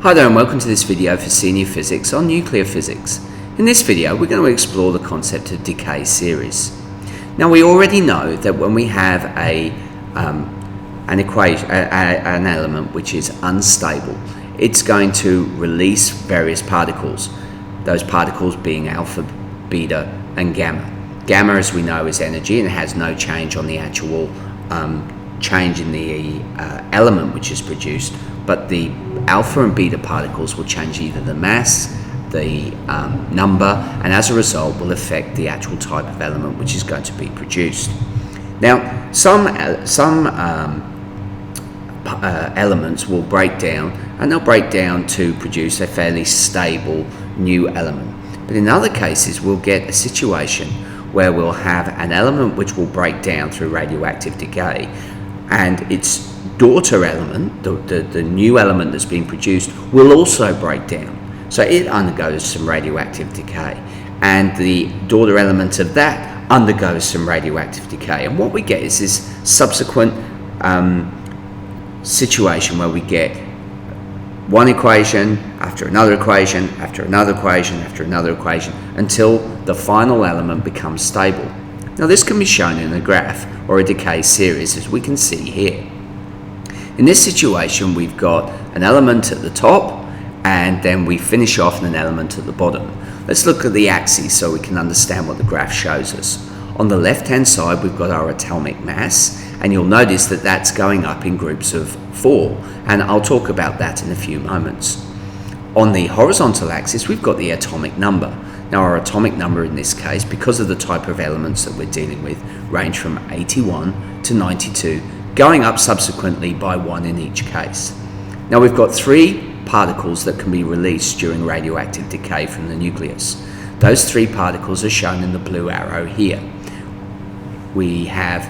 Hi there and welcome to this video for Senior Physics on Nuclear Physics. In this video we're going to explore the concept of decay series. Now we already know that when we have an element which is unstable, it's going to release various particles, those particles being alpha, beta and gamma. Gamma, as we know, is energy and it has no change on the actual change in the element which is produced, but the alpha and beta particles will change either the mass, the number, and as a result will affect the actual type of element which is going to be produced. Now some elements will break down, and they'll break down to produce a fairly stable new element. But in other cases we'll get a situation where we'll have an element which will break down through radioactive decay, and its daughter element, the new element that's being produced, will also break down. So it undergoes some radioactive decay, and the daughter element of that undergoes some radioactive decay. And what we get is this subsequent situation where we get one equation after another equation after another equation after another equation until the final element becomes stable. Now this can be shown in a graph or a decay series, as we can see here. In this situation we've got an element at the top and then we finish off in an element at the bottom. Let's look at the axes so we can understand what the graph shows us. On the left hand side we've got our atomic mass, and you'll notice that that's going up in groups of 4, and I'll talk about that in a few moments. On the horizontal axis we've got the atomic number. Now our atomic number in this case, because of the type of elements that we're dealing with, range from 81 to 92, going up subsequently by 1 in each case. Now we've got 3 particles that can be released during radioactive decay from the nucleus. Those 3 particles are shown in the blue arrow here. We have,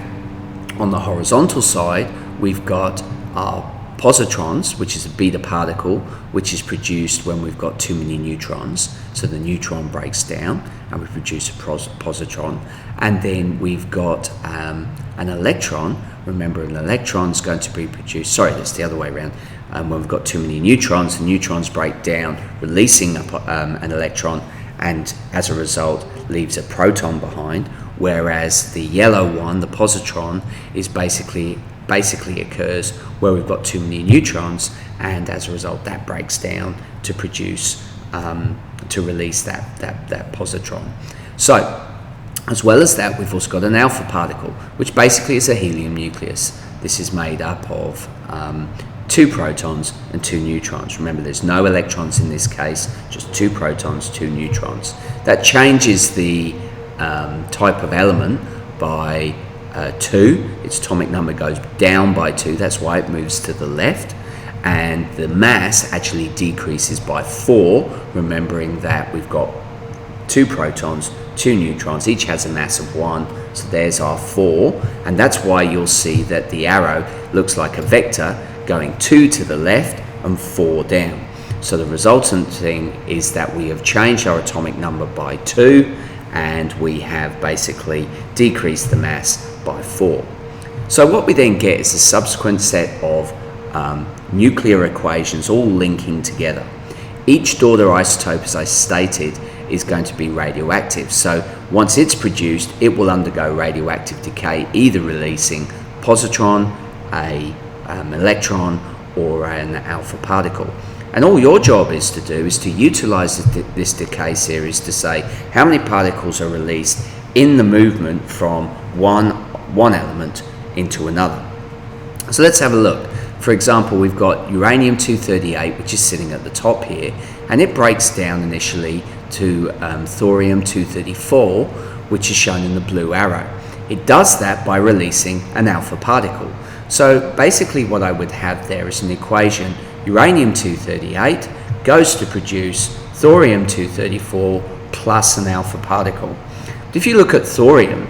on the horizontal side, we've got our positrons, which is a beta particle, which is produced when we've got too many neutrons. So the neutron breaks down and we produce a positron. And then we've got an electron. Remember, an electron is going to be produced, sorry, that's the other way around. When we've got too many neutrons, the neutrons break down, releasing an electron, and as a result leaves a proton behind, whereas the yellow one, the positron, is basically occurs where we've got too many neutrons, and as a result that breaks down to produce to release that positron. So as well as that, we've also got an alpha particle, which basically is a helium nucleus. This is made up of 2 protons and 2 neutrons. Remember, there's no electrons in this case, just 2 protons, 2 neutrons. That changes the type of element by 2. Its atomic number goes down by 2, that's why it moves to the left, and the mass actually decreases by 4, remembering that we've got 2 protons, 2 neutrons, each has a mass of 1, so there's our 4, and that's why you'll see that the arrow looks like a vector going 2 to the left and 4 down. So the resultant thing is that we have changed our atomic number by 2, and we have basically decreased the mass by 4. So what we then get is a subsequent set of nuclear equations all linking together. Each daughter isotope, as I stated, is going to be radioactive. So once it's produced, it will undergo radioactive decay, either releasing positron, an electron, or an alpha particle. And all your job is to do is to utilize this decay series to say how many particles are released in the movement from one element into another. So let's have a look. For example, we've got uranium-238, which is sitting at the top here, and it breaks down initially to thorium-234, which is shown in the blue arrow. It does that by releasing an alpha particle. So basically what I would have there is an equation: uranium-238 goes to produce thorium-234 plus an alpha particle. But if you look at thorium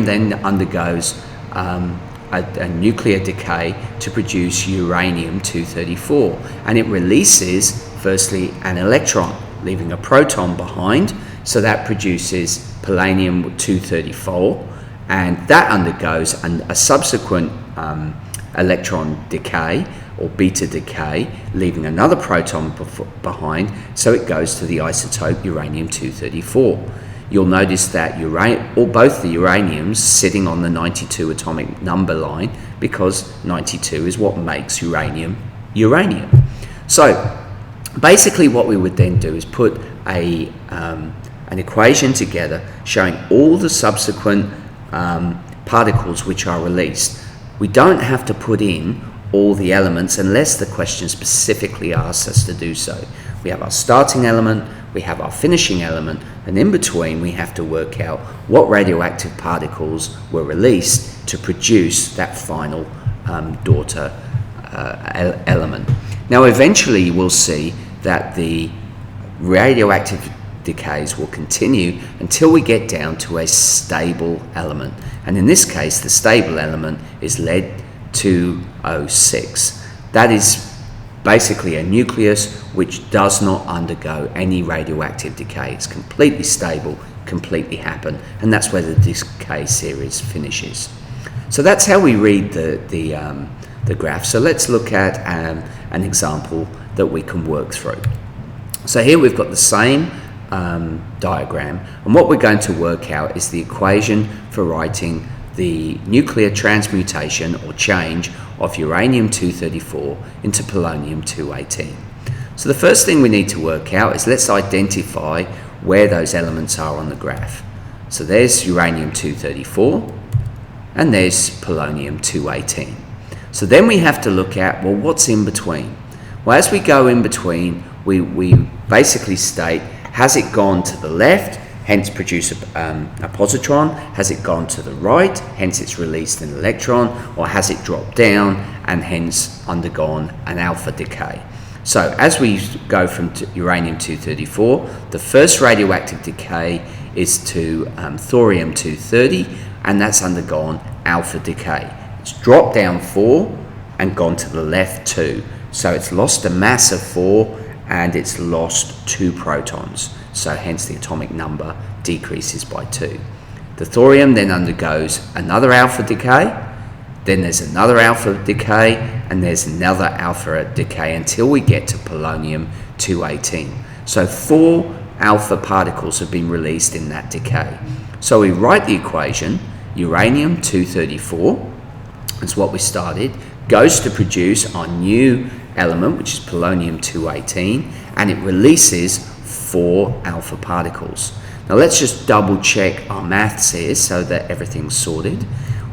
then undergoes a nuclear decay to produce uranium-234, and it releases firstly an electron, leaving a proton behind, so that produces polonium-234, and that undergoes a subsequent electron decay or beta decay, leaving another proton behind, so it goes to the isotope uranium-234. You'll notice that both the uraniums sitting on the 92 atomic number line, because 92 is what makes uranium uranium. So basically what we would then do is put an equation together showing all the subsequent particles which are released. We don't have to put in all the elements unless the question specifically asks us to do so. We have our starting element, we have our finishing element, and in between we have to work out what radioactive particles were released to produce that final daughter element. Now eventually we'll see that the radioactive decays will continue until we get down to a stable element, and in this case the stable element is lead-206. That is basically a nucleus which does not undergo any radioactive decay. It's completely stable, completely happen, and that's where the decay series finishes. So that's how we read the graph. So let's look at an example that we can work through. So here we've got the same diagram, and what we're going to work out is the equation for writing the nuclear transmutation or change of uranium-234 into polonium-218. So the first thing we need to work out is, let's identify where those elements are on the graph. So there's uranium-234 and there's polonium-218. So then we have to look at, well, what's in between? Well, as we go in between, we basically state, has it gone to the left, hence produce a positron? Has it gone to the right, hence it's released an electron? Or has it dropped down and hence undergone an alpha decay? So as we go from uranium-234, the first radioactive decay is to thorium-230, and that's undergone alpha decay. It's dropped down 4 and gone to the left 2. So it's lost a mass of 4 and it's lost 2 protons. So hence the atomic number decreases by 2. The thorium then undergoes another alpha decay, then there's another alpha decay, and there's another alpha decay until we get to polonium-218. So 4 alpha particles have been released in that decay. So we write the equation, uranium-234, that's what we started, goes to produce our new element, which is polonium-218, and it releases 4 alpha particles. Now let's just double check our maths here so that everything's sorted.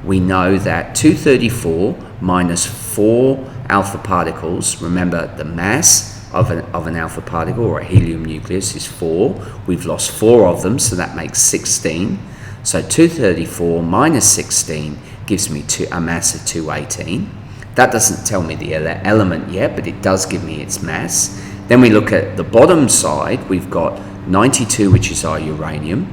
We know that 234 minus 4 alpha particles, remember the mass of an alpha particle or a helium nucleus is 4. We've lost 4 of them, so that makes 16. So 234 minus 16 gives me a mass of 218. That doesn't tell me the element yet, but it does give me its mass. Then we look at the bottom side. We've got 92, which is our uranium,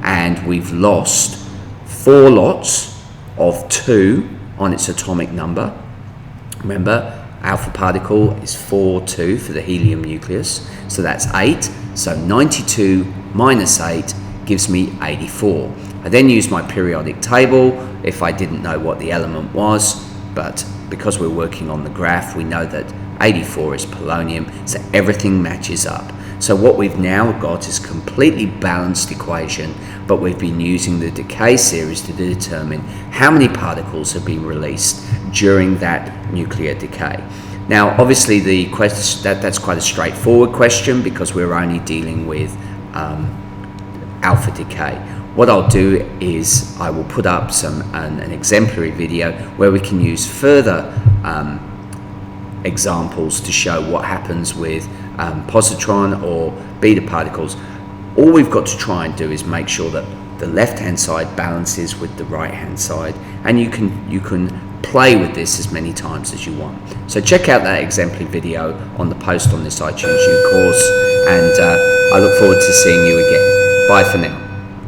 and we've lost 4 lots of 2 on its atomic number. Remember, alpha particle is 4, 2 for the helium nucleus, so that's 8. So 92 minus 8 gives me 84. I then use my periodic table if I didn't know what the element was, but because we're working on the graph, we know that 84 is polonium, so everything matches up. So what we've now got is a completely balanced equation, but we've been using the decay series to determine how many particles have been released during that nuclear decay. Now, obviously, that's quite a straightforward question because we're only dealing with alpha decay. What I'll do is I will put up an exemplary video where we can use further examples to show what happens with positron or beta particles. All we've got to try and do is make sure that the left-hand side balances with the right-hand side, and you can play with this as many times as you want. So check out that exemplary video on the post on this iTunes U course, and I look forward to seeing you again. Bye for now.